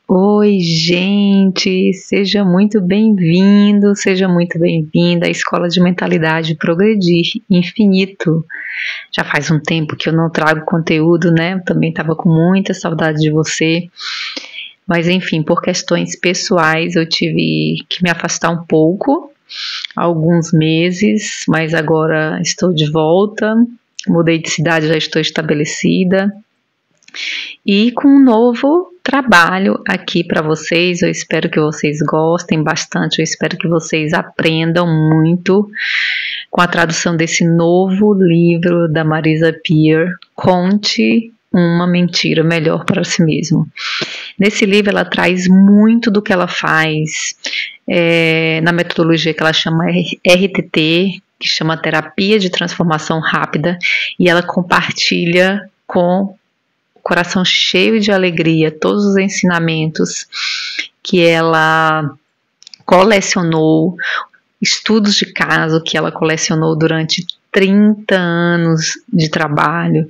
Oi, gente, seja muito bem-vindo, seja muito bem-vinda à Escola de Mentalidade Progredir Infinito. Já faz um tempo que eu não trago conteúdo, né? Eu também estava com muita saudade de você, mas enfim, por questões pessoais eu tive que me afastar um pouco, alguns meses, mas agora estou de volta, mudei de cidade, já estou estabelecida. E com um novo trabalho aqui para vocês. Eu espero que vocês gostem bastante, eu espero que vocês aprendam muito com a tradução desse novo livro da Marisa Peer, Conte uma Mentira Melhor para Si Mesmo. Nesse livro ela traz muito do que ela faz na metodologia que ela chama RTT, que chama Terapia de Transformação Rápida, e ela compartilha com coração cheio de alegria todos os ensinamentos que ela colecionou, estudos de caso que ela colecionou durante 30 anos de trabalho,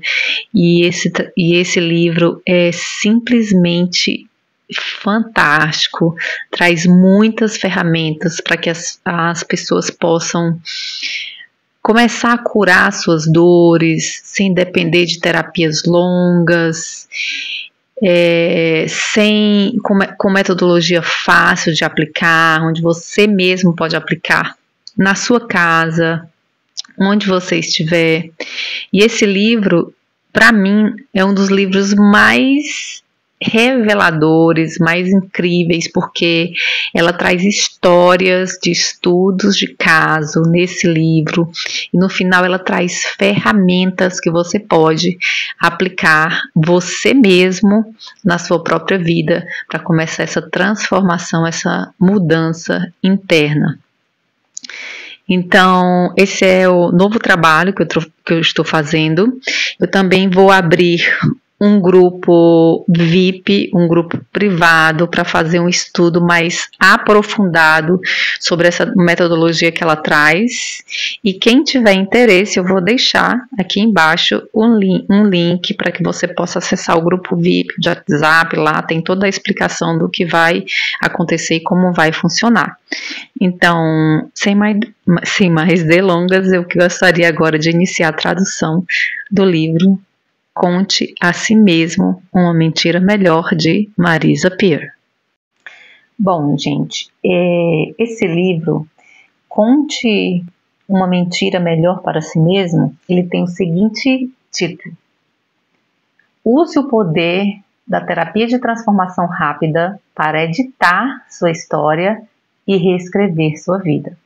e esse livro é simplesmente fantástico, traz muitas ferramentas para que as pessoas possam começar a curar suas dores sem depender de terapias longas, com metodologia fácil de aplicar, onde você mesmo pode aplicar na sua casa, onde você estiver. E esse livro, para mim, é um dos livros mais reveladores, mais incríveis, porque ela traz histórias de estudos de caso nesse livro, e no final ela traz ferramentas que você pode aplicar você mesmo na sua própria vida para começar essa transformação, essa mudança interna. Então, esse é o novo trabalho que eu estou fazendo. Eu também vou abrir um grupo VIP, um grupo privado, para fazer um estudo mais aprofundado sobre essa metodologia que ela traz. E quem tiver interesse, eu vou deixar aqui embaixo um link para que você possa acessar o grupo VIP de WhatsApp. Lá tem toda a explicação do que vai acontecer e como vai funcionar. Então, sem mais delongas, eu gostaria agora de iniciar a tradução do livro Conte a Si Mesmo uma Mentira Melhor, de Marisa Peer. Bom, gente, esse livro, Conte uma Mentira Melhor para Si Mesmo, ele tem o seguinte título: Use o poder da terapia de transformação rápida para editar sua história e reescrever sua vida.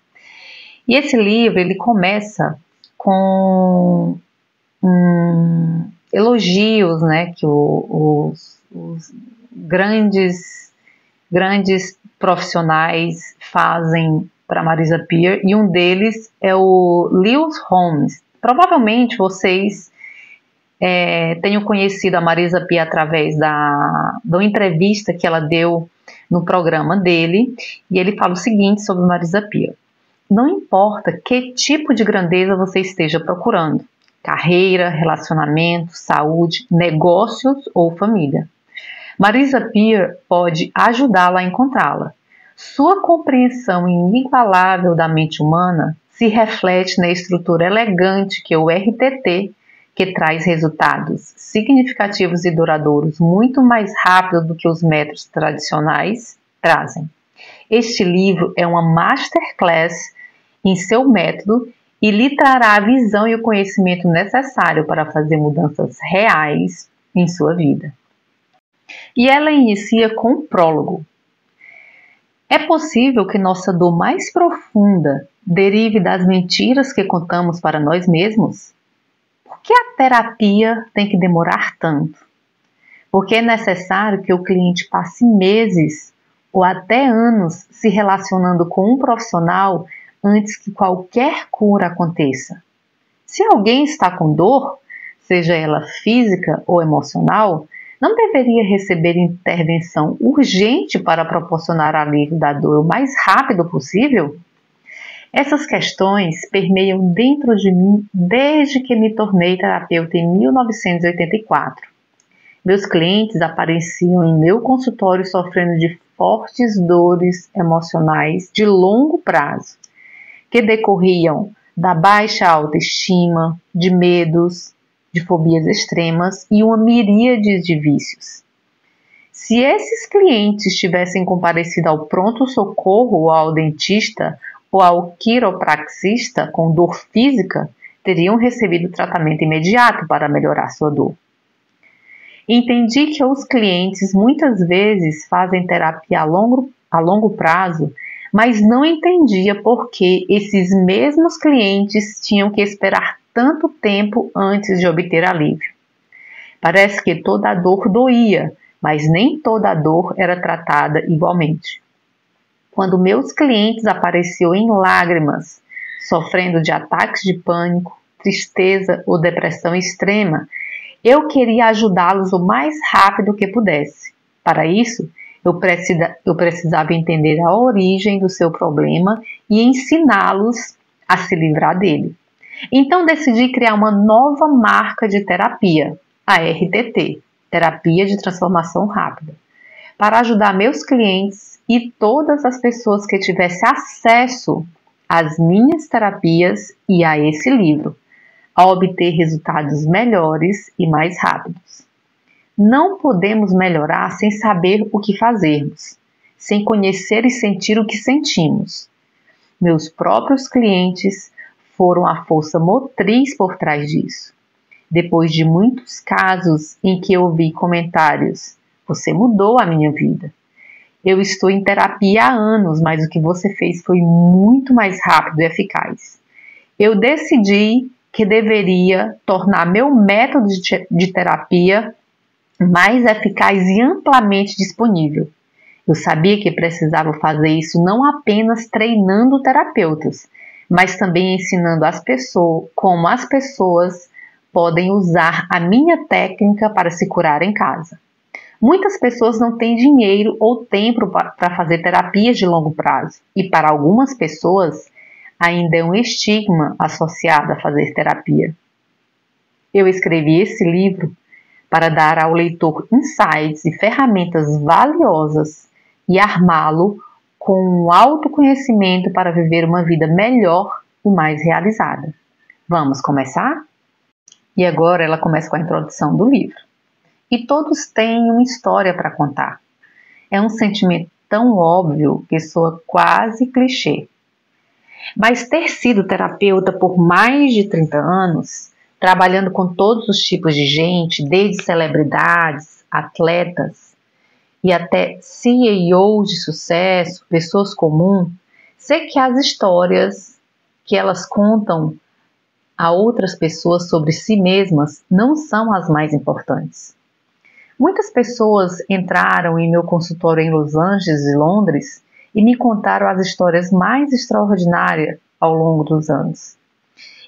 E esse livro, ele começa com elogios, né, que os grandes profissionais fazem para Marisa Peer, e um deles é o Lewis Holmes. Provavelmente vocês tenham conhecido a Marisa Peer através da entrevista que ela deu no programa dele, e ele fala o seguinte sobre Marisa Peer: não importa que tipo de grandeza você esteja procurando, carreira, relacionamento, saúde, negócios ou família, Marisa Peer pode ajudá-la a encontrá-la. Sua compreensão inigualável da mente humana se reflete na estrutura elegante que o RTT, que traz resultados significativos e duradouros muito mais rápido do que os métodos tradicionais, trazem. Este livro é uma masterclass em seu método e lhe trará a visão e o conhecimento necessário para fazer mudanças reais em sua vida. E ela inicia com um prólogo. É possível que nossa dor mais profunda derive das mentiras que contamos para nós mesmos? Por que a terapia tem que demorar tanto? Porque é necessário que o cliente passe meses ou até anos se relacionando com um profissional antes que qualquer cura aconteça. Se alguém está com dor, seja ela física ou emocional, não deveria receber intervenção urgente para proporcionar alívio da dor o mais rápido possível? Essas questões permeiam dentro de mim desde que me tornei terapeuta em 1984. Meus clientes apareciam em meu consultório sofrendo de fortes dores emocionais de longo prazo, que decorriam da baixa autoestima, de medos, de fobias extremas e uma miríade de vícios. Se esses clientes tivessem comparecido ao pronto-socorro ou ao dentista ou ao quiropraxista com dor física, teriam recebido tratamento imediato para melhorar sua dor. Entendi que os clientes muitas vezes fazem terapia a longo prazo, mas não entendia por que esses mesmos clientes tinham que esperar tanto tempo antes de obter alívio. Parece que toda a dor doía, mas nem toda a dor era tratada igualmente. Quando meus clientes apareciam em lágrimas, sofrendo de ataques de pânico, tristeza ou depressão extrema, eu queria ajudá-los o mais rápido que pudesse. Para isso, eu precisava entender a origem do seu problema e ensiná-los a se livrar dele. Então decidi criar uma nova marca de terapia, a RTT, Terapia de Transformação Rápida, para ajudar meus clientes e todas as pessoas que tivessem acesso às minhas terapias e a esse livro, a obter resultados melhores e mais rápidos. Não podemos melhorar sem saber o que fazermos, sem conhecer e sentir o que sentimos. Meus próprios clientes foram a força motriz por trás disso. Depois de muitos casos em que eu ouvi comentários: "Você mudou a minha vida. Eu estou em terapia há anos, mas o que você fez foi muito mais rápido e eficaz." Eu decidi que deveria tornar meu método de terapia mais eficaz e amplamente disponível. Eu sabia que precisava fazer isso não apenas treinando terapeutas, mas também ensinando as pessoas como as pessoas podem usar a minha técnica para se curar em casa. Muitas pessoas não têm dinheiro ou tempo para fazer terapias de longo prazo, e para algumas pessoas ainda é um estigma associado a fazer terapia. Eu escrevi esse livro para dar ao leitor insights e ferramentas valiosas e armá-lo com um autoconhecimento para viver uma vida melhor e mais realizada. Vamos começar? E agora ela começa com a introdução do livro. E todos têm uma história para contar. É um sentimento tão óbvio que soa quase clichê. Mas ter sido terapeuta por mais de 30 anos, trabalhando com todos os tipos de gente, desde celebridades, atletas e até CEOs de sucesso, pessoas comuns, sei que as histórias que elas contam a outras pessoas sobre si mesmas não são as mais importantes. Muitas pessoas entraram em meu consultório em Los Angeles e Londres e me contaram as histórias mais extraordinárias ao longo dos anos.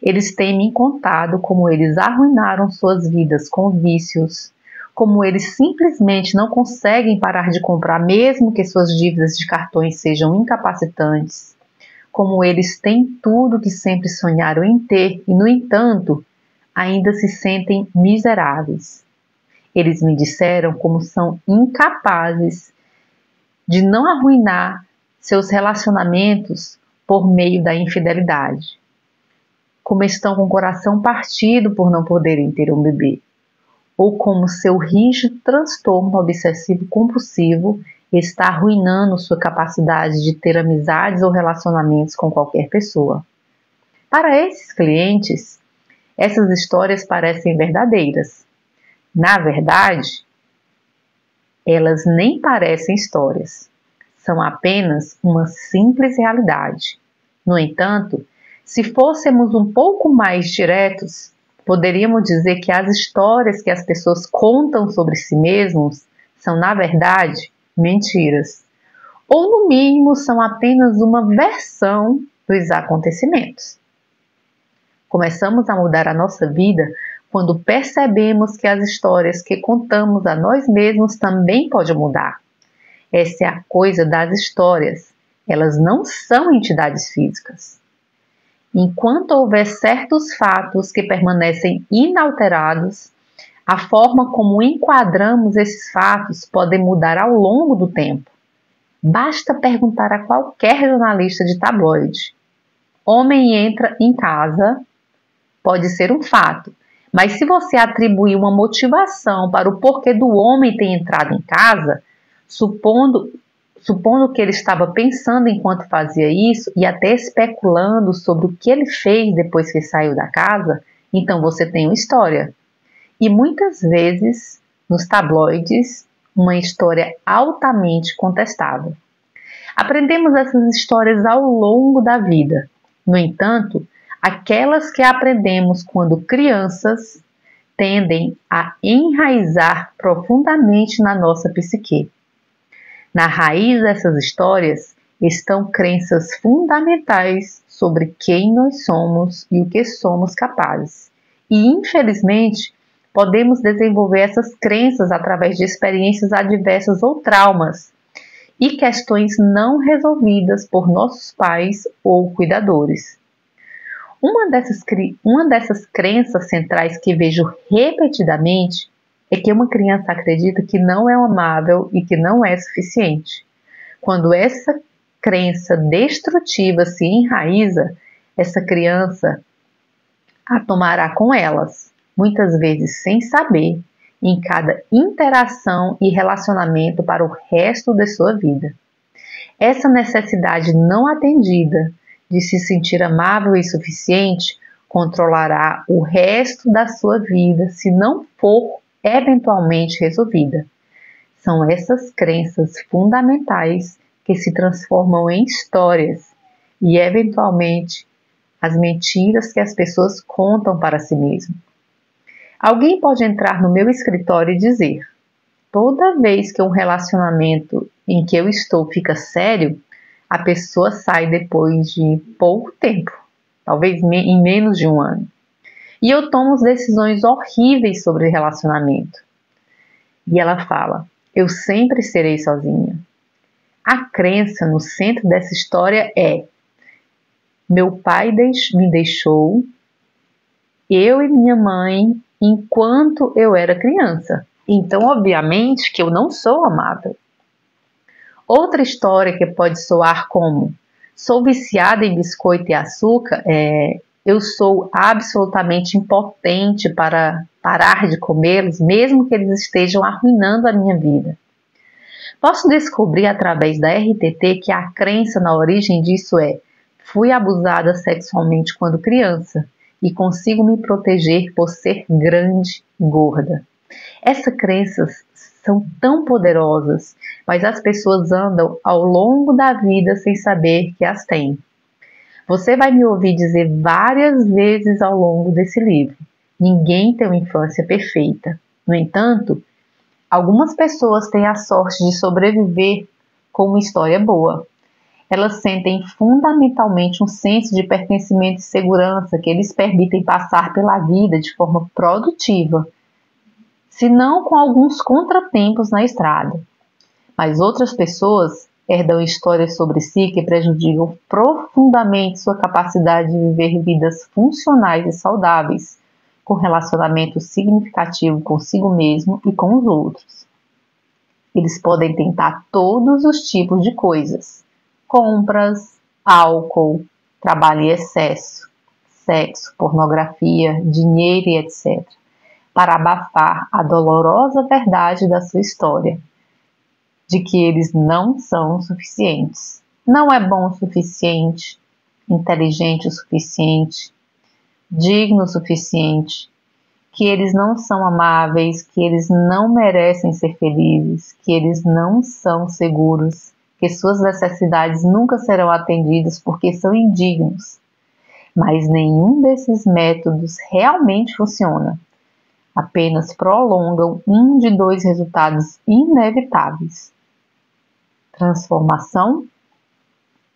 Eles têm me contado como eles arruinaram suas vidas com vícios, como eles simplesmente não conseguem parar de comprar mesmo que suas dívidas de cartões sejam incapacitantes, como eles têm tudo que sempre sonharam em ter e, no entanto, ainda se sentem miseráveis. Eles me disseram como são incapazes de não arruinar seus relacionamentos por meio da infidelidade, como estão com o coração partido por não poderem ter um bebê, ou como seu rígido transtorno obsessivo-compulsivo está arruinando sua capacidade de ter amizades ou relacionamentos com qualquer pessoa. Para esses clientes, essas histórias parecem verdadeiras. Na verdade, elas nem parecem histórias. São apenas uma simples realidade. No entanto, se fôssemos um pouco mais diretos, poderíamos dizer que as histórias que as pessoas contam sobre si mesmos são, na verdade, mentiras. Ou, no mínimo, são apenas uma versão dos acontecimentos. Começamos a mudar a nossa vida quando percebemos que as histórias que contamos a nós mesmos também podem mudar. Essa é a coisa das histórias. Elas não são entidades físicas. Enquanto houver certos fatos que permanecem inalterados, A forma como enquadramos esses fatos pode mudar ao longo do tempo. Basta perguntar a qualquer jornalista de tabloide. Homem entra em casa, pode ser um fato, mas se você atribuir uma motivação para o porquê do homem ter entrado em casa, supondo que ele estava pensando enquanto fazia isso e até especulando sobre o que ele fez depois que saiu da casa, então você tem uma história. E muitas vezes, nos tabloides, uma história altamente contestável. Aprendemos essas histórias ao longo da vida. No entanto, aquelas que aprendemos quando crianças tendem a enraizar profundamente na nossa psique. Na raiz dessas histórias estão crenças fundamentais sobre quem nós somos e o que somos capazes. E, infelizmente, podemos desenvolver essas crenças através de experiências adversas ou traumas e questões não resolvidas por nossos pais ou cuidadores. Uma dessas crenças centrais que vejo repetidamente é que uma criança acredita que não é amável e que não é suficiente. Quando essa crença destrutiva se enraiza, essa criança a tomará com elas, muitas vezes sem saber, em cada interação e relacionamento para o resto de sua vida. Essa necessidade não atendida de se sentir amável e suficiente controlará o resto da sua vida se não for eventualmente resolvida. São essas crenças fundamentais que se transformam em histórias e, eventualmente, as mentiras que as pessoas contam para si mesmas. Alguém pode entrar no meu escritório e dizer: toda vez que um relacionamento em que eu estou fica sério, a pessoa sai depois de pouco tempo, talvez em menos de um ano. E eu tomo decisões horríveis sobre relacionamento. E ela fala: eu sempre serei sozinha. A crença no centro dessa história é: meu pai me deixou, eu e minha mãe, enquanto eu era criança. Então, obviamente, que eu não sou amável. Outra história que pode soar como: sou viciada em biscoito e açúcar é: eu sou absolutamente impotente para parar de comê-los, mesmo que eles estejam arruinando a minha vida. Posso descobrir através da RTT que a crença na origem disso é: fui abusada sexualmente quando criança e consigo me proteger por ser grande e gorda. Essas crenças são tão poderosas, mas as pessoas andam ao longo da vida sem saber que as têm. Você vai me ouvir dizer várias vezes ao longo desse livro: ninguém tem uma infância perfeita. No entanto, algumas pessoas têm a sorte de sobreviver com uma história boa. Elas sentem fundamentalmente um senso de pertencimento e segurança que eles permitem passar pela vida de forma produtiva, se não com alguns contratempos na estrada. Mas outras pessoas herdam histórias sobre si que prejudicam profundamente sua capacidade de viver vidas funcionais e saudáveis, com relacionamento significativo consigo mesmo e com os outros. Eles podem tentar todos os tipos de coisas: compras, álcool, trabalho em excesso, sexo, pornografia, dinheiro e etc., para abafar a dolorosa verdade da sua história, de que eles não são suficientes. Não é bom o suficiente, inteligente o suficiente, digno o suficiente, que eles não são amáveis, que eles não merecem ser felizes, que eles não são seguros, que suas necessidades nunca serão atendidas porque são indignos. Mas nenhum desses métodos realmente funciona. Apenas prolongam um de dois resultados inevitáveis: transformação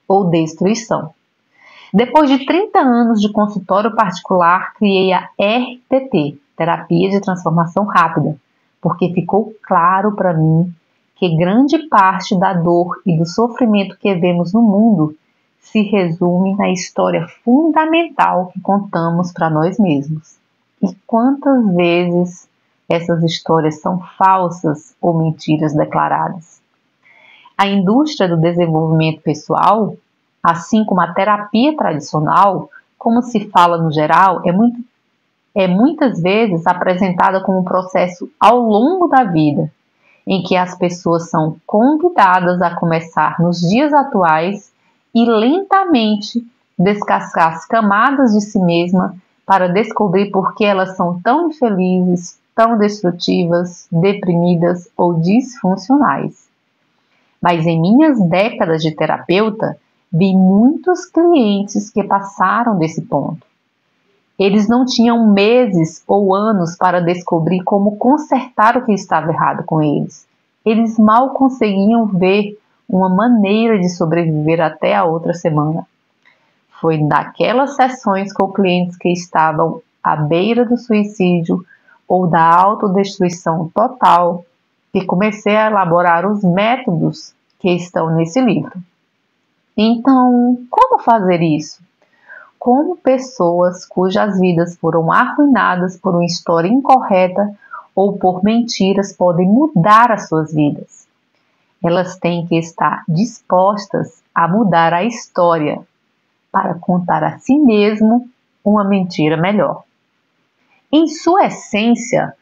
ou destruição. Depois de 30 anos de consultório particular, criei a RTT, Terapia de Transformação Rápida, porque ficou claro para mim que grande parte da dor e do sofrimento que vemos no mundo se resume na história fundamental que contamos para nós mesmos. E quantas vezes essas histórias são falsas ou mentiras declaradas. A indústria do desenvolvimento pessoal, assim como a terapia tradicional, como se fala no geral, é muitas vezes apresentada como um processo ao longo da vida, em que as pessoas são convidadas a começar nos dias atuais e lentamente descascar as camadas de si mesma para descobrir por que elas são tão infelizes, tão destrutivas, deprimidas ou disfuncionais. Mas em minhas décadas de terapeuta, vi muitos clientes que passaram desse ponto. Eles não tinham meses ou anos para descobrir como consertar o que estava errado com eles. Eles mal conseguiam ver uma maneira de sobreviver até a outra semana. Foi naquelas sessões com clientes que estavam à beira do suicídio ou da autodestruição total que comecei a elaborar os métodos que estão nesse livro. Então, como fazer isso? Como pessoas cujas vidas foram arruinadas por uma história incorreta ou por mentiras podem mudar as suas vidas? Elas têm que estar dispostas a mudar a história para contar a si mesmo uma mentira melhor. Em sua essência,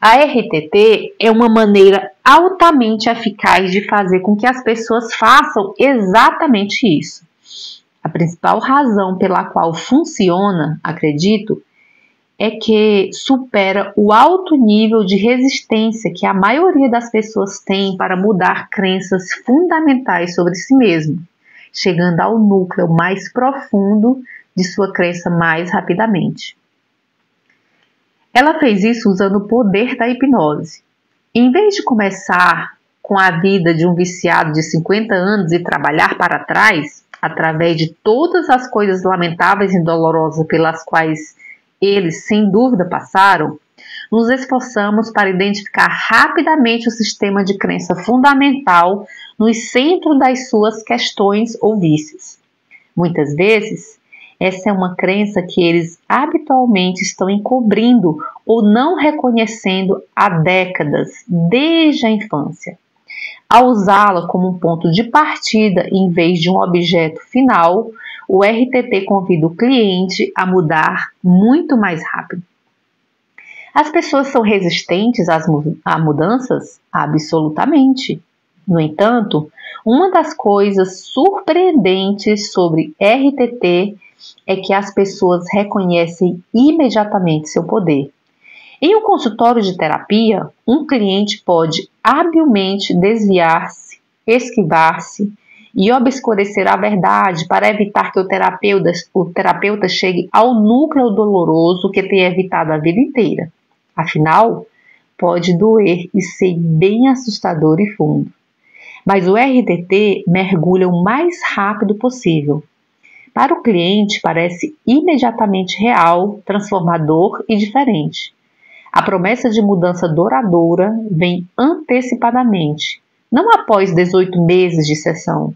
a RTT é uma maneira altamente eficaz de fazer com que as pessoas façam exatamente isso. A principal razão pela qual funciona, acredito, é que supera o alto nível de resistência que a maioria das pessoas tem para mudar crenças fundamentais sobre si mesmo, chegando ao núcleo mais profundo de sua crença mais rapidamente. Ela fez isso usando o poder da hipnose. Em vez de começar com a vida de um viciado de 50 anos e trabalhar para trás, através de todas as coisas lamentáveis e dolorosas pelas quais eles, sem dúvida, passaram, nos esforçamos para identificar rapidamente o sistema de crença fundamental no centro das suas questões ou vícios. Muitas vezes, essa é uma crença que eles habitualmente estão encobrindo ou não reconhecendo há décadas, desde a infância. Ao usá-la como um ponto de partida em vez de um objeto final, o RTT convida o cliente a mudar muito mais rápido. As pessoas são resistentes a mudanças? Absolutamente. No entanto, uma das coisas surpreendentes sobre RTT é que as pessoas reconhecem imediatamente seu poder. Em um consultório de terapia, um cliente pode habilmente desviar-se, esquivar-se e obscurecer a verdade para evitar que o terapeuta chegue ao núcleo doloroso que tem evitado a vida inteira. Afinal, pode doer e ser bem assustador e fundo. Mas o RTT mergulha o mais rápido possível. Para o cliente, parece imediatamente real, transformador e diferente. A promessa de mudança duradoura vem antecipadamente, não após 18 meses de sessão.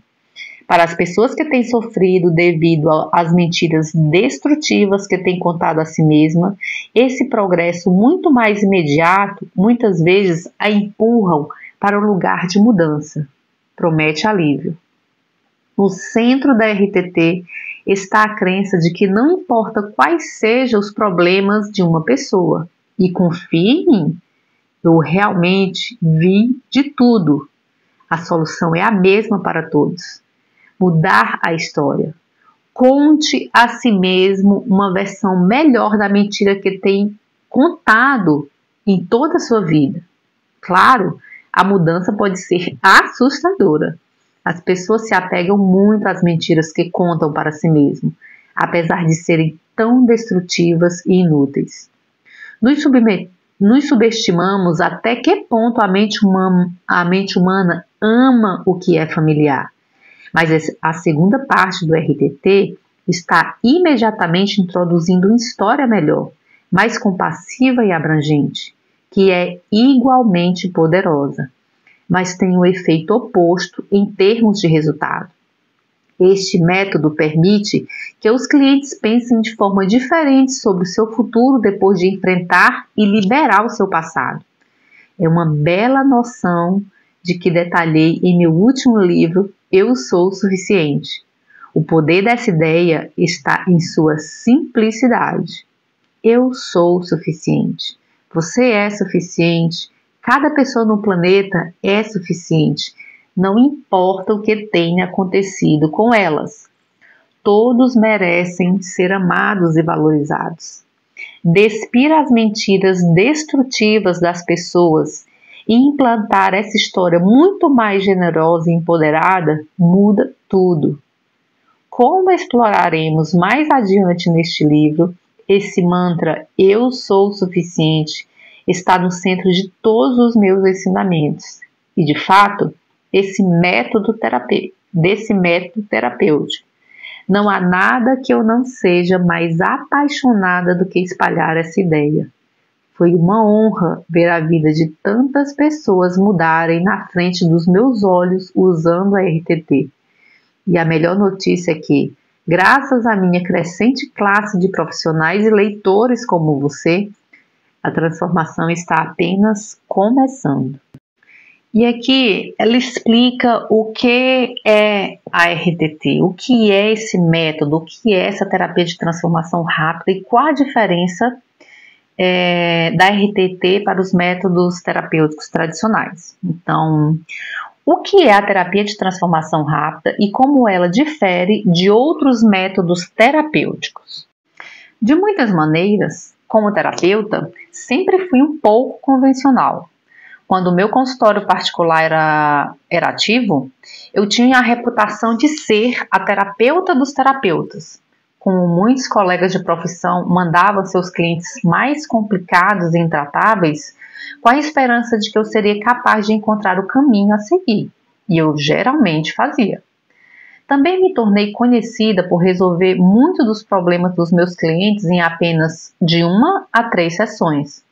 Para as pessoas que têm sofrido devido às mentiras destrutivas que têm contado a si mesma, esse progresso muito mais imediato, muitas vezes a empurram para o lugar de mudança. Promete alívio. No centro da RTT está a crença de que não importa quais sejam os problemas de uma pessoa, e confie em mim, eu realmente vi de tudo. A solução é a mesma para todos. Mudar a história. Conte a si mesmo uma versão melhor da mentira que tem contado em toda a sua vida. Claro, a mudança pode ser assustadora. As pessoas se apegam muito às mentiras que contam para si mesmo, apesar de serem tão destrutivas e inúteis. Nos subestimamos até que ponto a mente humana ama o que é familiar. Mas a segunda parte do RTT está imediatamente introduzindo uma história melhor, mais compassiva e abrangente, que é igualmente poderosa, mas tem um efeito oposto em termos de resultado. Este método permite que os clientes pensem de forma diferente sobre o seu futuro depois de enfrentar e liberar o seu passado. É uma bela noção de que detalhei em meu último livro, Eu Sou o Suficiente. O poder dessa ideia está em sua simplicidade. Eu sou o suficiente. Você é suficiente. Cada pessoa no planeta é suficiente. Não importa o que tenha acontecido com elas. Todos merecem ser amados e valorizados. Despir as mentiras destrutivas das pessoas e implantar essa história muito mais generosa e empoderada muda tudo. Como exploraremos mais adiante neste livro, esse mantra Eu sou o suficiente está no centro de todos os meus ensinamentos e, de fato, desse método terapêutico. Não há nada que eu não seja mais apaixonada do que espalhar essa ideia. Foi uma honra ver a vida de tantas pessoas mudarem na frente dos meus olhos usando a RTT. E a melhor notícia é que, graças à minha crescente classe de profissionais e leitores como você, a transformação está apenas começando. E aqui ela explica o que é a RTT, o que é esse método, o que é essa terapia de transformação rápida e qual a diferença da RTT para os métodos terapêuticos tradicionais. Então, o que é a terapia de transformação rápida e como ela difere de outros métodos terapêuticos? De muitas maneiras, como terapeuta, sempre fui um pouco convencional. Quando o meu consultório particular era ativo, eu tinha a reputação de ser a terapeuta dos terapeutas. Como muitos colegas de profissão mandavam seus clientes mais complicados e intratáveis, com a esperança de que eu seria capaz de encontrar o caminho a seguir, e eu geralmente fazia. Também me tornei conhecida por resolver muitos dos problemas dos meus clientes em apenas de 1 a 3 sessões,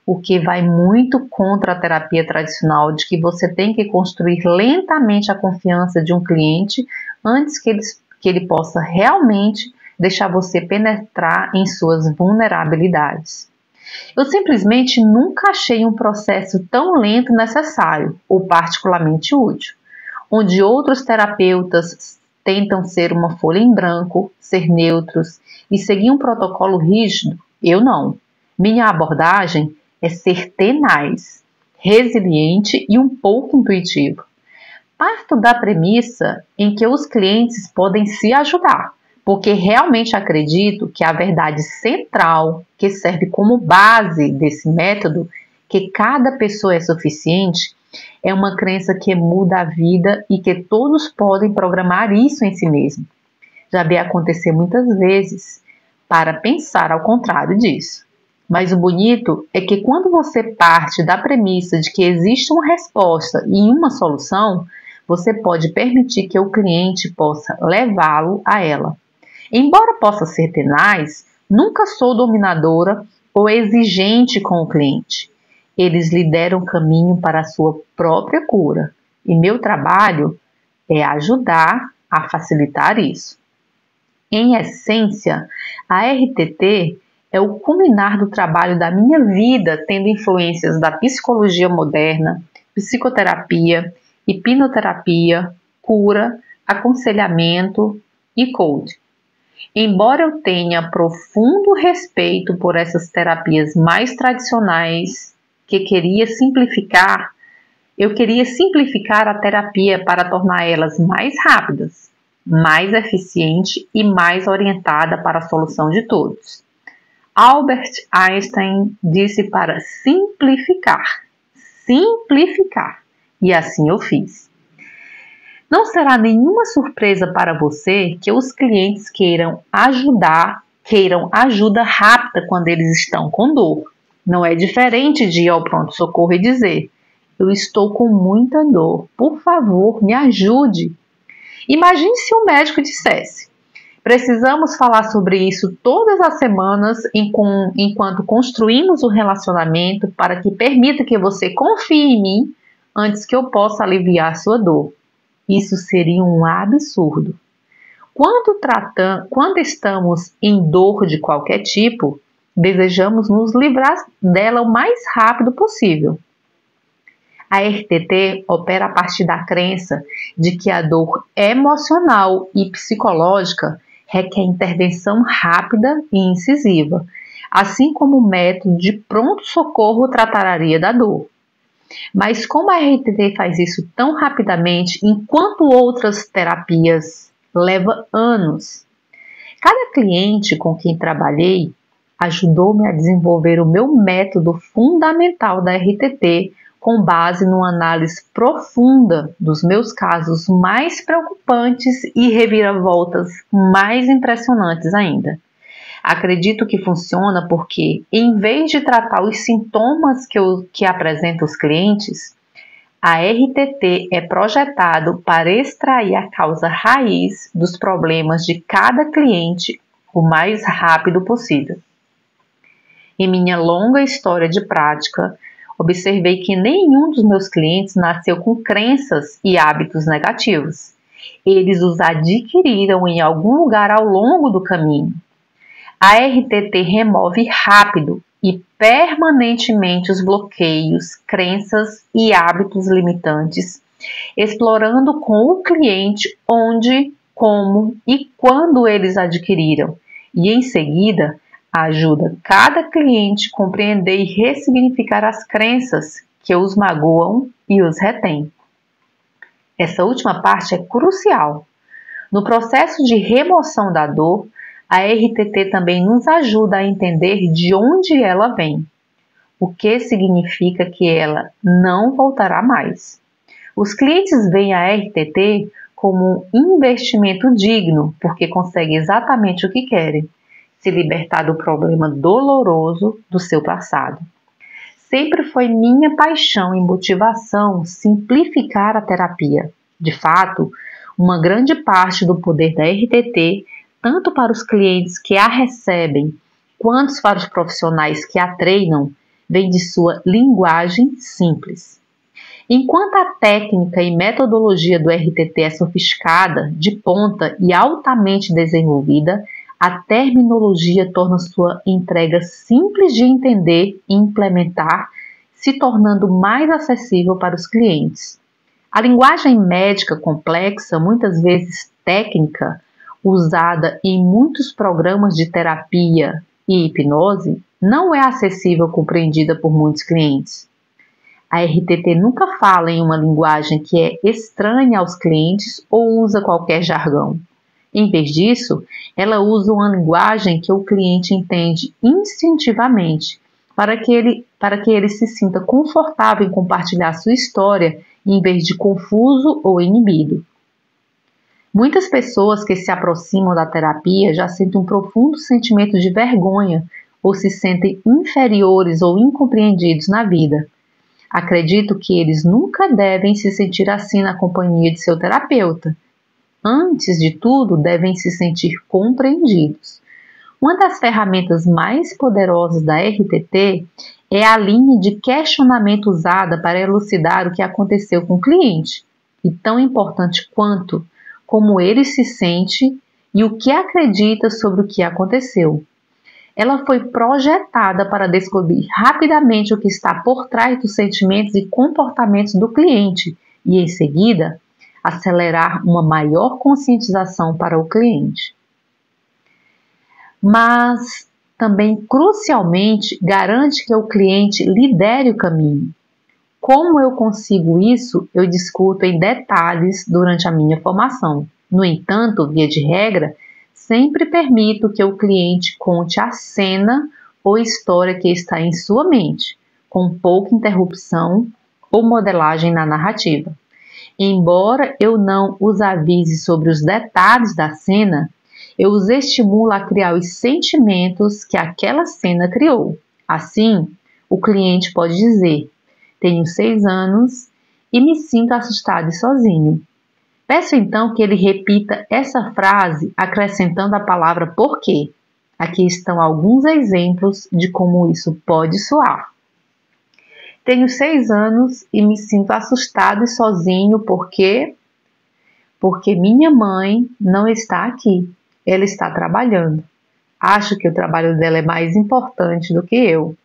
o que vai muito contra a terapia tradicional de que você tem que construir lentamente a confiança de um cliente antes que ele possa realmente deixar você penetrar em suas vulnerabilidades. Eu simplesmente nunca achei um processo tão lento necessário ou particularmente útil, onde outros terapeutas tentam ser uma folha em branco, ser neutros e seguir um protocolo rígido. Eu não. Minha abordagem é ser tenaz, resiliente e um pouco intuitivo. Parto da premissa em que os clientes podem se ajudar, porque realmente acredito que a verdade central, que serve como base desse método, que cada pessoa é suficiente, é uma crença que muda a vida e que todos podem programar isso em si mesmo. Já vi acontecer muitas vezes para pensar ao contrário disso. Mas o bonito é que quando você parte da premissa de que existe uma resposta e uma solução, você pode permitir que o cliente possa levá-lo a ela. Embora possa ser tenaz, nunca sou dominadora ou exigente com o cliente. Eles lhe deram caminho para a sua própria cura. E meu trabalho é ajudar a facilitar isso. Em essência, a RTT é o culminar do trabalho da minha vida, tendo influências da psicologia moderna, psicoterapia, hipnoterapia, cura, aconselhamento e coaching. Embora eu tenha profundo respeito por essas terapias mais tradicionais que eu queria simplificar a terapia para tornar elas mais rápidas, mais eficiente e mais orientada para a solução de todos. Albert Einstein disse para simplificar, e assim eu fiz. Não será nenhuma surpresa para você que os clientes queiram ajuda rápida quando eles estão com dor. Não é diferente de ir ao pronto-socorro e dizer: eu estou com muita dor, por favor, me ajude. Imagine se um médico dissesse: precisamos falar sobre isso todas as semanas enquanto construímos o relacionamento para que permita que você confie em mim antes que eu possa aliviar sua dor. Isso seria um absurdo. Quando estamos em dor de qualquer tipo, desejamos nos livrar dela o mais rápido possível. A RTT opera a partir da crença de que a dor emocional e psicológica requer intervenção rápida e incisiva, assim como o método de pronto-socorro trataria da dor. Mas como a RTT faz isso tão rapidamente, enquanto outras terapias levam anos? Cada cliente com quem trabalhei ajudou-me a desenvolver o meu método fundamental da RTT, com base numa análise profunda dos meus casos mais preocupantes e reviravoltas mais impressionantes ainda. Acredito que funciona porque, em vez de tratar os sintomas que apresentam os clientes, a RTT é projetado para extrair a causa raiz dos problemas de cada cliente o mais rápido possível. Em minha longa história de prática, observei que nenhum dos meus clientes nasceu com crenças e hábitos negativos. Eles os adquiriram em algum lugar ao longo do caminho. A RTT remove rápido e permanentemente os bloqueios, crenças e hábitos limitantes, explorando com o cliente onde, como e quando eles adquiriram, e em seguida ajuda cada cliente a compreender e ressignificar as crenças que os magoam e os retêm. Essa última parte é crucial. No processo de remoção da dor, a RTT também nos ajuda a entender de onde ela vem, o que significa que ela não voltará mais. Os clientes veem a RTT como um investimento digno, porque conseguem exatamente o que querem: se libertar do problema doloroso do seu passado. Sempre foi minha paixão e motivação simplificar a terapia. De fato, uma grande parte do poder da RTT, tanto para os clientes que a recebem, quanto para os profissionais que a treinam, vem de sua linguagem simples. Enquanto a técnica e metodologia do RTT é sofisticada, de ponta e altamente desenvolvida, a terminologia torna sua entrega simples de entender e implementar, se tornando mais acessível para os clientes. A linguagem médica complexa, muitas vezes técnica, usada em muitos programas de terapia e hipnose, não é acessível ou compreendida por muitos clientes. A RTT nunca fala em uma linguagem que é estranha aos clientes ou usa qualquer jargão. Em vez disso, ela usa uma linguagem que o cliente entende instintivamente, para que ele se sinta confortável em compartilhar sua história, em vez de confuso ou inibido. Muitas pessoas que se aproximam da terapia já sentem um profundo sentimento de vergonha ou se sentem inferiores ou incompreendidos na vida. Acredito que eles nunca devem se sentir assim na companhia de seu terapeuta. Antes de tudo, devem se sentir compreendidos. Uma das ferramentas mais poderosas da RTT é a linha de questionamento usada para elucidar o que aconteceu com o cliente, e tão importante quanto como ele se sente e o que acredita sobre o que aconteceu. Ela foi projetada para descobrir rapidamente o que está por trás dos sentimentos e comportamentos do cliente e, em seguida, acelerar uma maior conscientização para o cliente. Mas também, crucialmente, garante que o cliente lidere o caminho. Como eu consigo isso, eu discuto em detalhes durante a minha formação. No entanto, via de regra, sempre permito que o cliente conte a cena ou história que está em sua mente, com pouca interrupção ou modelagem na narrativa. Embora eu não os avise sobre os detalhes da cena, eu os estimulo a criar os sentimentos que aquela cena criou. Assim, o cliente pode dizer: tenho 6 anos e me sinto assustado e sozinho. Peço então que ele repita essa frase acrescentando a palavra porquê. Aqui estão alguns exemplos de como isso pode soar. Tenho 6 anos e me sinto assustado e sozinho porque porque minha mãe não está aqui, ela está trabalhando. Acho que o trabalho dela é mais importante do que eu.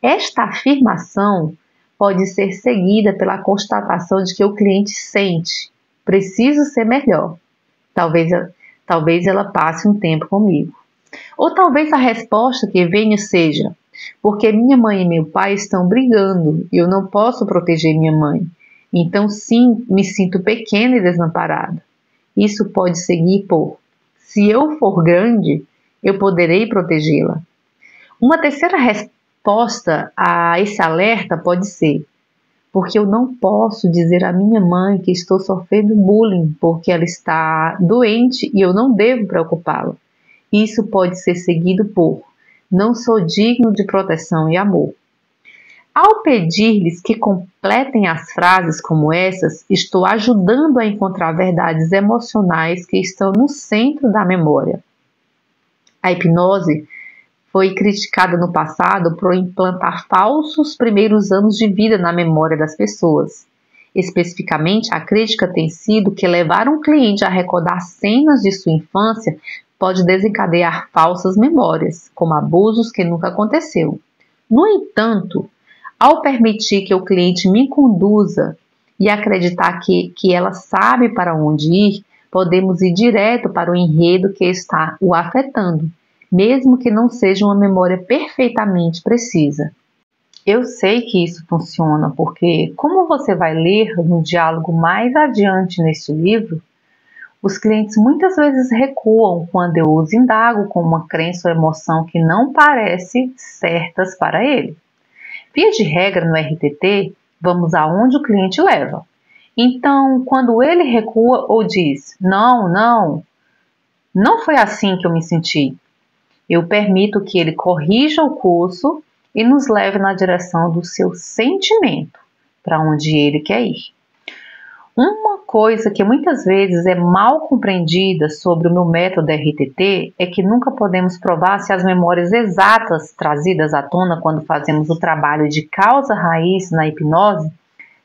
Esta afirmação pode ser seguida pela constatação de que o cliente sente: preciso ser melhor. Talvez ela passe um tempo comigo. Ou talvez a resposta que venha seja: porque minha mãe e meu pai estão brigando e eu não posso proteger minha mãe. Então, sim, me sinto pequena e desamparada. Isso pode seguir por: se eu for grande, eu poderei protegê-la. Uma terceira resposta a esse alerta pode ser: porque eu não posso dizer à minha mãe que estou sofrendo bullying porque ela está doente e eu não devo preocupá-la. Isso pode ser seguido por: não sou digno de proteção e amor. Ao pedir-lhes que completem as frases como essas, estou ajudando a encontrar verdades emocionais que estão no centro da memória. A hipnose foi criticada no passado por implantar falsos primeiros anos de vida na memória das pessoas. Especificamente, a crítica tem sido que levar um cliente a recordar cenas de sua infância pode desencadear falsas memórias, como abusos que nunca aconteceu. No entanto, ao permitir que o cliente me conduza e acreditar que ela sabe para onde ir, podemos ir direto para o enredo que está o afetando, mesmo que não seja uma memória perfeitamente precisa. Eu sei que isso funciona porque, como você vai ler no diálogo mais adiante neste livro, os clientes muitas vezes recuam quando eu os indago com uma crença ou emoção que não parece certas para ele. Via de regra, no RTT, vamos aonde o cliente leva. Então, quando ele recua ou diz: não foi assim que eu me senti, eu permito que ele corrija o curso e nos leve na direção do seu sentimento, para onde ele quer ir. Uma coisa que muitas vezes é mal compreendida sobre o meu método RTT é que nunca podemos provar se as memórias exatas trazidas à tona quando fazemos o trabalho de causa-raiz na hipnose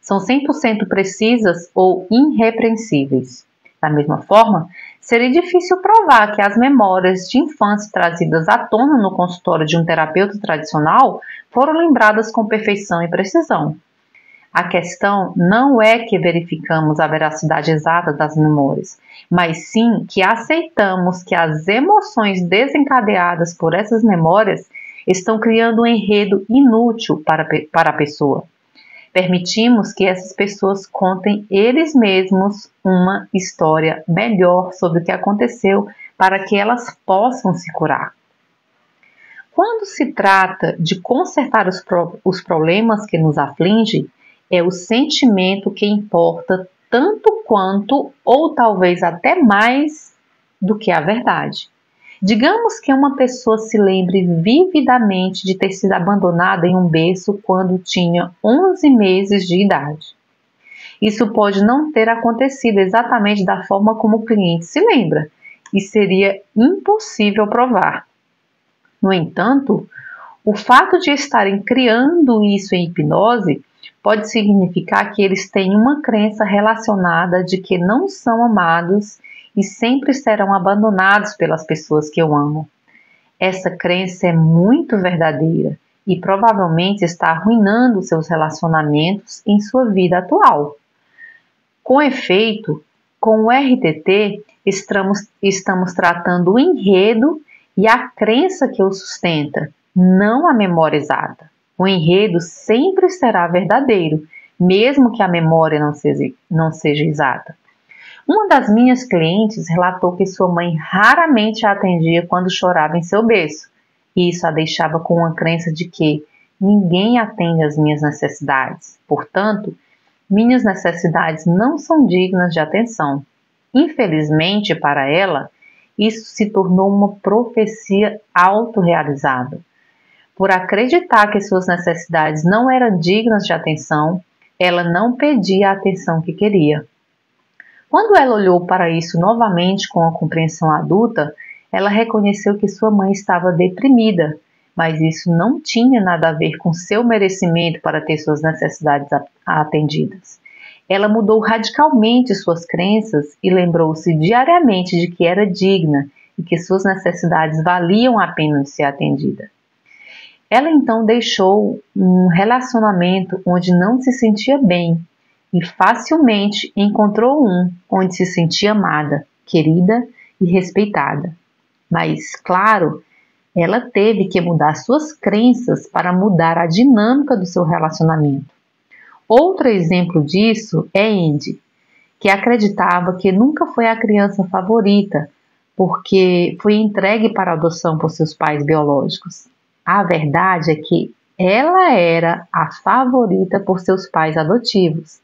são 100% precisas ou irrepreensíveis. Da mesma forma, seria difícil provar que as memórias de infância trazidas à tona no consultório de um terapeuta tradicional foram lembradas com perfeição e precisão. A questão não é que verificamos a veracidade exata das memórias, mas sim que aceitamos que as emoções desencadeadas por essas memórias estão criando um enredo inútil para a pessoa. Permitimos que essas pessoas contem eles mesmos uma história melhor sobre o que aconteceu para que elas possam se curar. Quando se trata de consertar os problemas que nos afligem, é o sentimento que importa tanto quanto, ou talvez até mais, do que a verdade. Digamos que uma pessoa se lembre vividamente de ter sido abandonada em um berço quando tinha 11 meses de idade. Isso pode não ter acontecido exatamente da forma como o cliente se lembra, e seria impossível provar. No entanto, o fato de estarem criando isso em hipnose pode significar que eles têm uma crença relacionada de que não são amados e sempre serão abandonados pelas pessoas que eu amo. Essa crença é muito verdadeira e provavelmente está arruinando seus relacionamentos em sua vida atual. Com efeito, com o RTT, estamos tratando o enredo e a crença que o sustenta, não a memória exata. O enredo sempre será verdadeiro, mesmo que a memória não seja exata. Uma das minhas clientes relatou que sua mãe raramente a atendia quando chorava em seu berço, e isso a deixava com uma crença de que ninguém atende às minhas necessidades. Portanto, minhas necessidades não são dignas de atenção. Infelizmente para ela, isso se tornou uma profecia autorrealizada. Por acreditar que suas necessidades não eram dignas de atenção, ela não pedia a atenção que queria. Quando ela olhou para isso novamente com a compreensão adulta, ela reconheceu que sua mãe estava deprimida, mas isso não tinha nada a ver com seu merecimento para ter suas necessidades atendidas. Ela mudou radicalmente suas crenças e lembrou-se diariamente de que era digna e que suas necessidades valiam a pena de ser atendida. Ela então deixou um relacionamento onde não se sentia bem e facilmente encontrou um onde se sentia amada, querida e respeitada. Mas, claro, ela teve que mudar suas crenças para mudar a dinâmica do seu relacionamento. Outro exemplo disso é Andy, que acreditava que nunca foi a criança favorita, porque foi entregue para adoção por seus pais biológicos. A verdade é que ela era a favorita por seus pais adotivos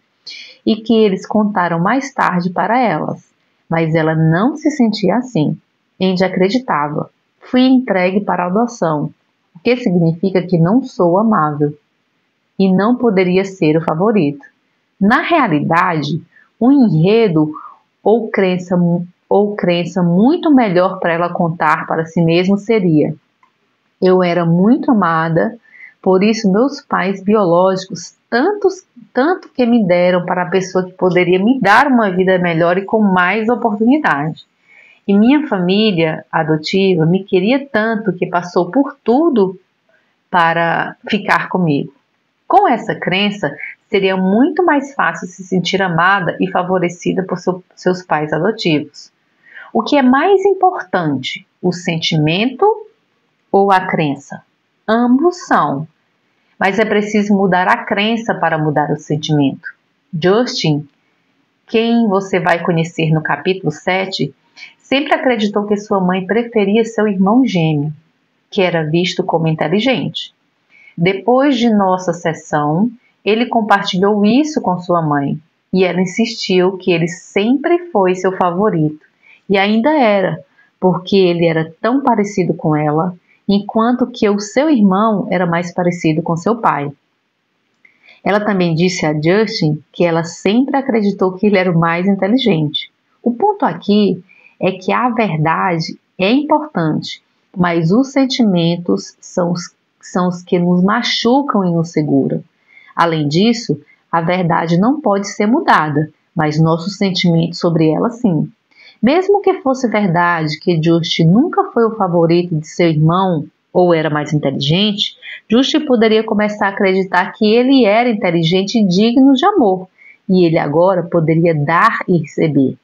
e que eles contaram mais tarde para elas, mas ela não se sentia assim. Andy acreditava: fui entregue para adoção, o que significa que não sou amável e não poderia ser o favorito. Na realidade, um enredo ou crença muito melhor para ela contar para si mesma seria: eu era muito amada, por isso meus pais biológicos tanto que me deram para a pessoa que poderia me dar uma vida melhor e com mais oportunidade. E minha família adotiva me queria tanto que passou por tudo para ficar comigo. Com essa crença, seria muito mais fácil se sentir amada e favorecida por seus pais adotivos. O que é mais importante, o sentimento ou a crença? Ambos são, mas é preciso mudar a crença para mudar o sentimento. Justin, quem você vai conhecer no capítulo 7, sempre acreditou que sua mãe preferia seu irmão gêmeo, que era visto como inteligente. Depois de nossa sessão, ele compartilhou isso com sua mãe e ela insistiu que ele sempre foi seu favorito e ainda era, porque ele era tão parecido com ela, enquanto que o seu irmão era mais parecido com seu pai. Ela também disse a Justin que ela sempre acreditou que ele era o mais inteligente. O ponto aqui é que a verdade é importante, mas os sentimentos são os que nos machucam e nos seguram. Além disso, a verdade não pode ser mudada, mas nossos sentimentos sobre ela sim. Mesmo que fosse verdade que Justin nunca foi o favorito de seu irmão ou era mais inteligente, Justin poderia começar a acreditar que ele era inteligente e digno de amor, e ele agora poderia dar e receber.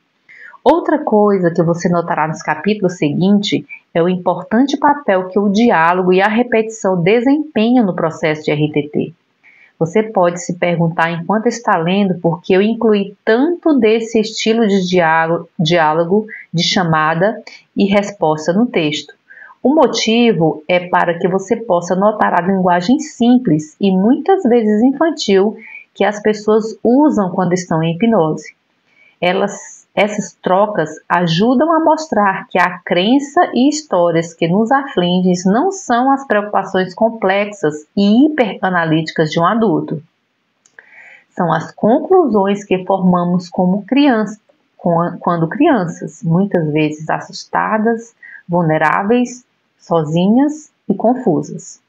Outra coisa que você notará nos capítulos seguintes é o importante papel que o diálogo e a repetição desempenham no processo de RTT. Você pode se perguntar enquanto está lendo por que eu incluí tanto desse estilo de diálogo de chamada e resposta no texto. O motivo é para que você possa notar a linguagem simples e muitas vezes infantil que as pessoas usam quando estão em hipnose. Essas trocas ajudam a mostrar que a crença e histórias que nos afligem não são as preocupações complexas e hiperanalíticas de um adulto. São as conclusões que formamos como quando crianças, muitas vezes assustadas, vulneráveis, sozinhas e confusas.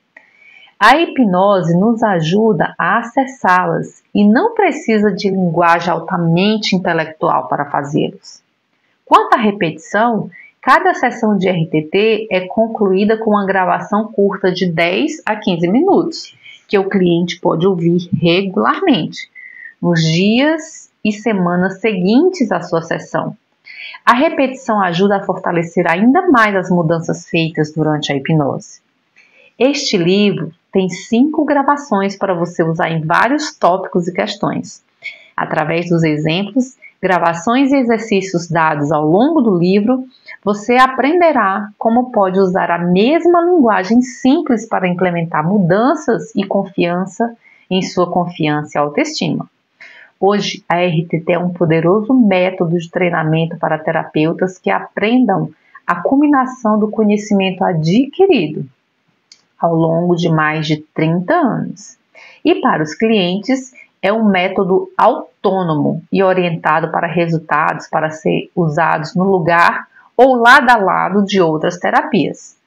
A hipnose nos ajuda a acessá-las e não precisa de linguagem altamente intelectual para fazê-los. Quanto à repetição, cada sessão de RTT é concluída com uma gravação curta de 10 a 15 minutos, que o cliente pode ouvir regularmente, nos dias e semanas seguintes à sua sessão. A repetição ajuda a fortalecer ainda mais as mudanças feitas durante a hipnose. Este livro tem 5 gravações para você usar em vários tópicos e questões. Através dos exemplos, gravações e exercícios dados ao longo do livro, você aprenderá como pode usar a mesma linguagem simples para implementar mudanças e confiança em sua confiança e autoestima. Hoje, a RTT é um poderoso método de treinamento para terapeutas que aprendam a combinação do conhecimento adquirido ao longo de mais de 30 anos. E para os clientes, é um método autônomo e orientado para resultados para ser usados no lugar ou lado a lado de outras terapias.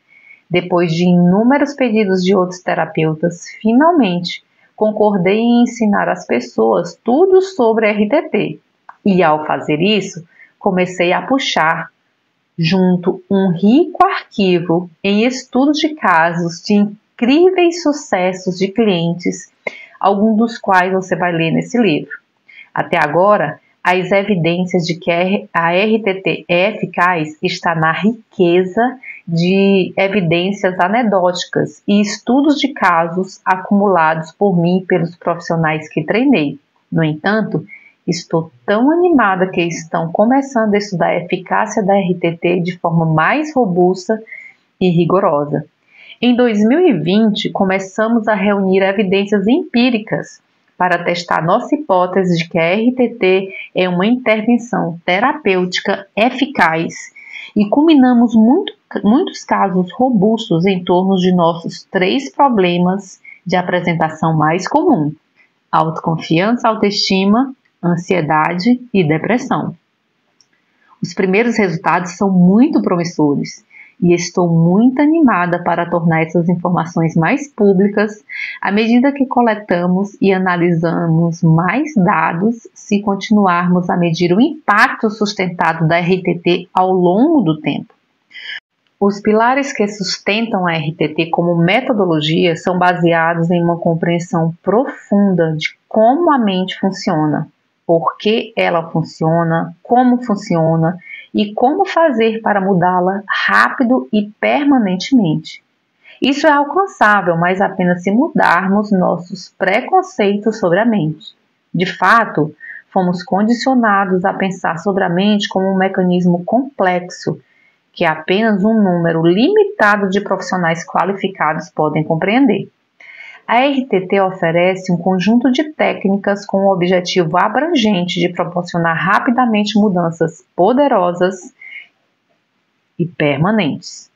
Depois de inúmeros pedidos de outros terapeutas, finalmente concordei em ensinar às pessoas tudo sobre RTT. E ao fazer isso, comecei a puxar junto um rico arquivo em estudos de casos de incríveis sucessos de clientes, alguns dos quais você vai ler nesse livro. Até agora, as evidências de que a RTT é eficaz está na riqueza de evidências anedóticas e estudos de casos acumulados por mim e pelos profissionais que treinei. No entanto, estou tão animada que estão começando a estudar a eficácia da RTT de forma mais robusta e rigorosa. Em 2020, começamos a reunir evidências empíricas para testar nossa hipótese de que a RTT é uma intervenção terapêutica eficaz e culminamos muitos casos robustos em torno de nossos 3 problemas de apresentação mais comum: autoconfiança, autoestima, ansiedade e depressão. Os primeiros resultados são muito promissores e estou muito animada para tornar essas informações mais públicas à medida que coletamos e analisamos mais dados, se continuarmos a medir o impacto sustentado da RTT ao longo do tempo. Os pilares que sustentam a RTT como metodologia são baseados em uma compreensão profunda de como a mente funciona, por que ela funciona, e como fazer para mudá-la rápido e permanentemente. Isso é alcançável, mas apenas se mudarmos nossos preconceitos sobre a mente. De fato, fomos condicionados a pensar sobre a mente como um mecanismo complexo, que apenas um número limitado de profissionais qualificados podem compreender. A RTT oferece um conjunto de técnicas com o objetivo abrangente de proporcionar rapidamente mudanças poderosas e permanentes.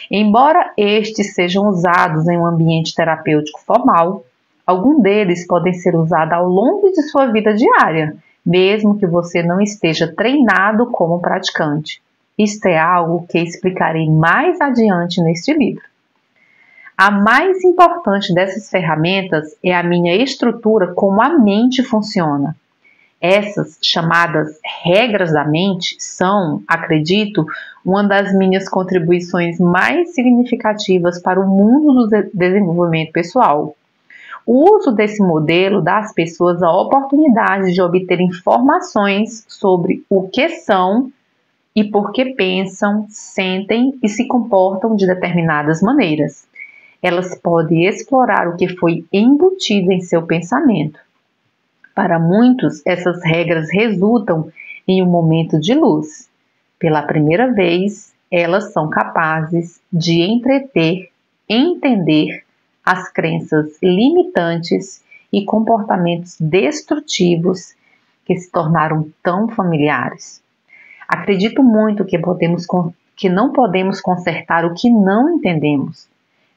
Embora estes sejam usados em um ambiente terapêutico formal, alguns deles podem ser usados ao longo de sua vida diária, mesmo que você não esteja treinado como praticante. Isto é algo que explicarei mais adiante neste livro. A mais importante dessas ferramentas é a minha estrutura, como a mente funciona. Essas chamadas regras da mente são, acredito, uma das minhas contribuições mais significativas para o mundo do desenvolvimento pessoal. O uso desse modelo dá às pessoas a oportunidade de obter informações sobre o que são e por que pensam, sentem e se comportam de determinadas maneiras. Elas podem explorar o que foi embutido em seu pensamento. Para muitos, essas regras resultam em um momento de luz. Pela primeira vez, elas são capazes de entreter, entender as crenças limitantes e comportamentos destrutivos que se tornaram tão familiares. Acredito muito que não podemos consertar o que não entendemos.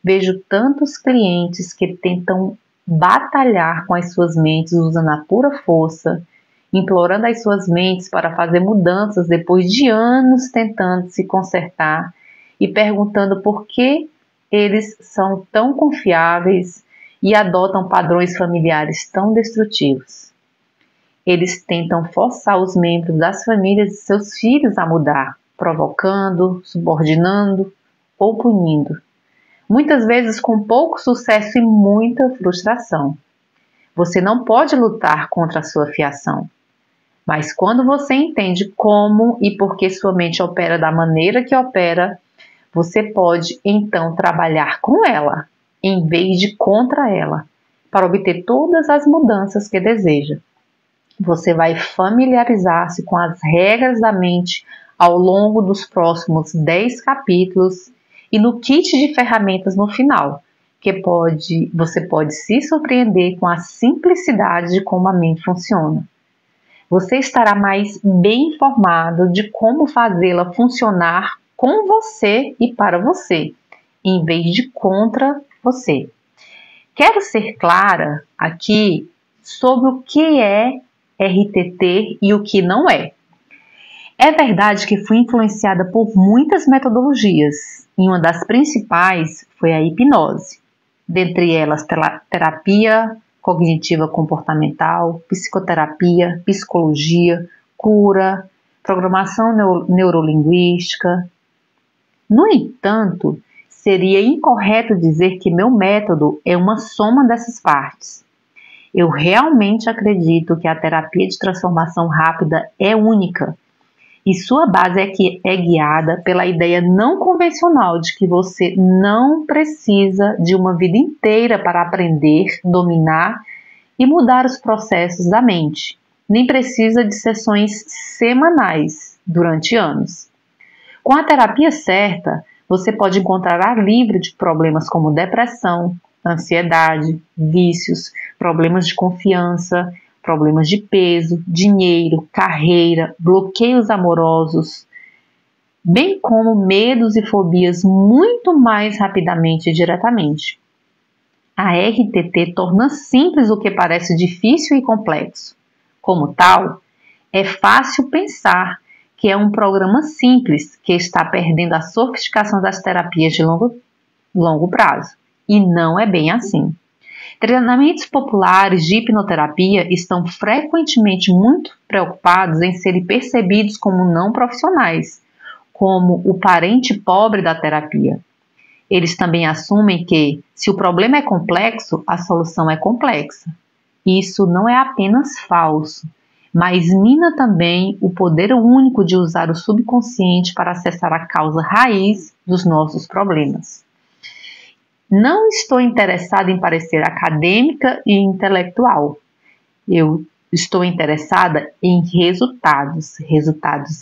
Vejo tantos clientes que tentam batalhar com as suas mentes usando a pura força, implorando as suas mentes para fazer mudanças depois de anos tentando se consertar e perguntando por que eles são tão confiáveis e adotam padrões familiares tão destrutivos. Eles tentam forçar os membros das famílias de seus filhos a mudar, provocando, subordinando ou punindo. Muitas vezes com pouco sucesso e muita frustração. Você não pode lutar contra a sua fiação. Mas quando você entende como e por que sua mente opera da maneira que opera, você pode então trabalhar com ela, em vez de contra ela, para obter todas as mudanças que deseja. Você vai familiarizar-se com as regras da mente ao longo dos próximos 10 capítulos e no kit de ferramentas no final, que você pode se surpreender com a simplicidade de como a mente funciona. Você estará mais bem informado de como fazê-la funcionar com você e para você, em vez de contra você. Quero ser clara aqui sobre o que é RTT e o que não é. É verdade que fui influenciada por muitas metodologias, e uma das principais foi a hipnose. Dentre elas, terapia cognitiva comportamental, psicoterapia, psicologia, cura, programação neurolinguística. No entanto, seria incorreto dizer que meu método é uma soma dessas partes. Eu realmente acredito que a terapia de transformação rápida é única e sua base é guiada pela ideia não convencional de que você não precisa de uma vida inteira para aprender, dominar e mudar os processos da mente, nem precisa de sessões semanais durante anos. Com a terapia certa, você pode encontrar alívio de problemas como depressão, ansiedade, vícios, problemas de confiança, problemas de peso, dinheiro, carreira, bloqueios amorosos, bem como medos e fobias muito mais rapidamente e diretamente. A RTT torna simples o que parece difícil e complexo. Como tal, é fácil pensar que é um programa simples que está perdendo a sofisticação das terapias de longo prazo. E não é bem assim. Treinamentos populares de hipnoterapia estão frequentemente muito preocupados em serem percebidos como não profissionais, como o parente pobre da terapia. Eles também assumem que, se o problema é complexo, a solução é complexa. Isso não é apenas falso, mas mina também o poder único de usar o subconsciente para acessar a causa raiz dos nossos problemas. Não estou interessada em parecer acadêmica e intelectual. Eu estou interessada em resultados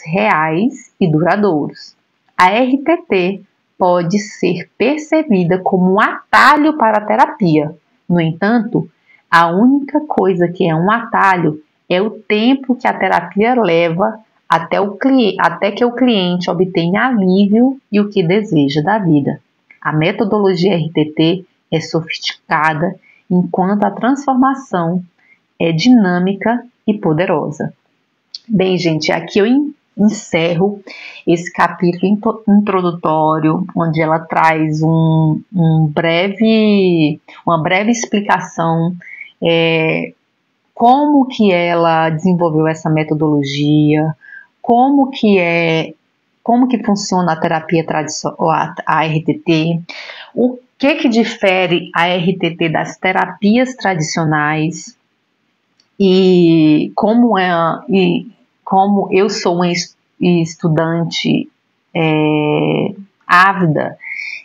reais e duradouros. A RTT pode ser percebida como um atalho para a terapia. No entanto, a única coisa que é um atalho é o tempo que a terapia leva até que o cliente obtenha alívio e o que deseja da vida. A metodologia RTT é sofisticada, enquanto a transformação é dinâmica e poderosa. Bem, gente, aqui eu encerro esse capítulo introdutório, onde ela traz uma breve explicação como que ela desenvolveu essa metodologia, como que funciona a terapia tradicional, a RTT, o que difere a RTT das terapias tradicionais e como eu sou uma estudante ávida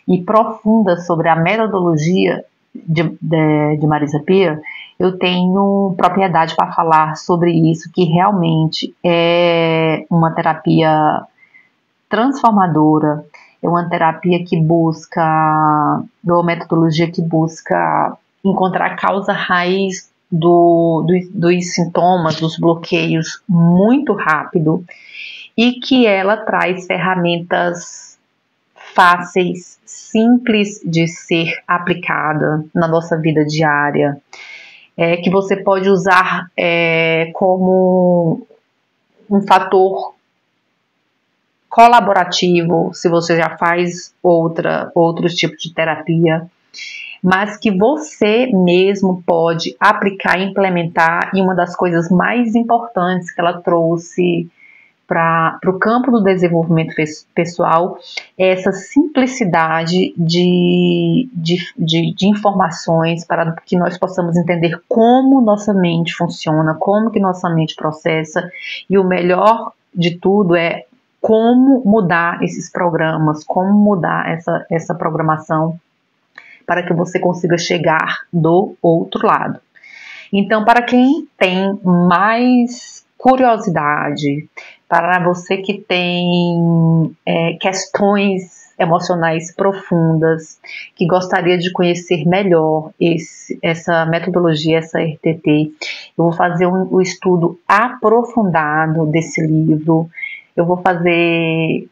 e profunda sobre a metodologia de Marisa Peer, eu tenho propriedade para falar sobre isso, que realmente é uma terapia transformadora, é uma terapia que busca, uma metodologia que busca encontrar a causa raiz dos sintomas, dos bloqueios muito rápido, e que ela traz ferramentas fáceis, simples de ser aplicada na nossa vida diária, que você pode usar como um fator colaborativo, se você já faz outros tipos de terapia, mas que você mesmo pode aplicar e implementar. E uma das coisas mais importantes que ela trouxe para o campo do desenvolvimento pessoal é essa simplicidade de informações para que nós possamos entender como nossa mente funciona, como que nossa mente processa, e o melhor de tudo é como mudar esses programas, como mudar essa programação para que você consiga chegar do outro lado. Então, para quem tem mais curiosidade, para você que tem questões emocionais profundas, que gostaria de conhecer melhor essa metodologia, essa RTT, eu vou fazer um estudo aprofundado desse livro. Eu vou fazer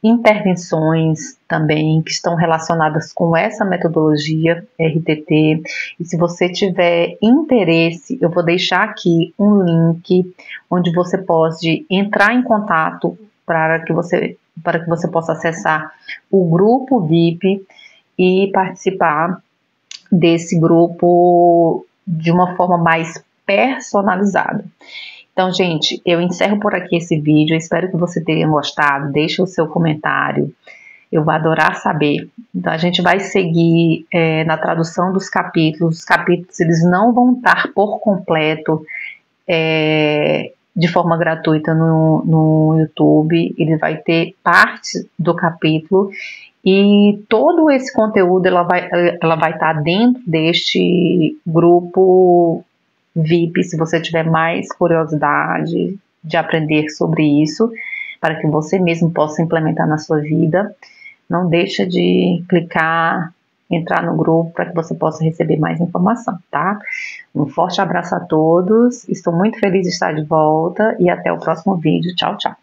intervenções também que estão relacionadas com essa metodologia RTT. E se você tiver interesse, eu vou deixar aqui um link onde você pode entrar em contato para que você possa acessar o grupo VIP e participar desse grupo de uma forma mais personalizada. Então, gente, eu encerro por aqui esse vídeo. Eu espero que você tenha gostado. Deixe o seu comentário. Eu vou adorar saber. Então, a gente vai seguir na tradução dos capítulos. Os capítulos eles não vão estar por completo de forma gratuita no YouTube. Ele vai ter parte do capítulo e todo esse conteúdo ela vai estar dentro deste grupo VIP, se você tiver mais curiosidade de aprender sobre isso, para que você mesmo possa implementar na sua vida. Não deixa de clicar, entrar no grupo para que você possa receber mais informação, tá? Um forte abraço a todos, estou muito feliz de estar de volta e até o próximo vídeo. Tchau, tchau!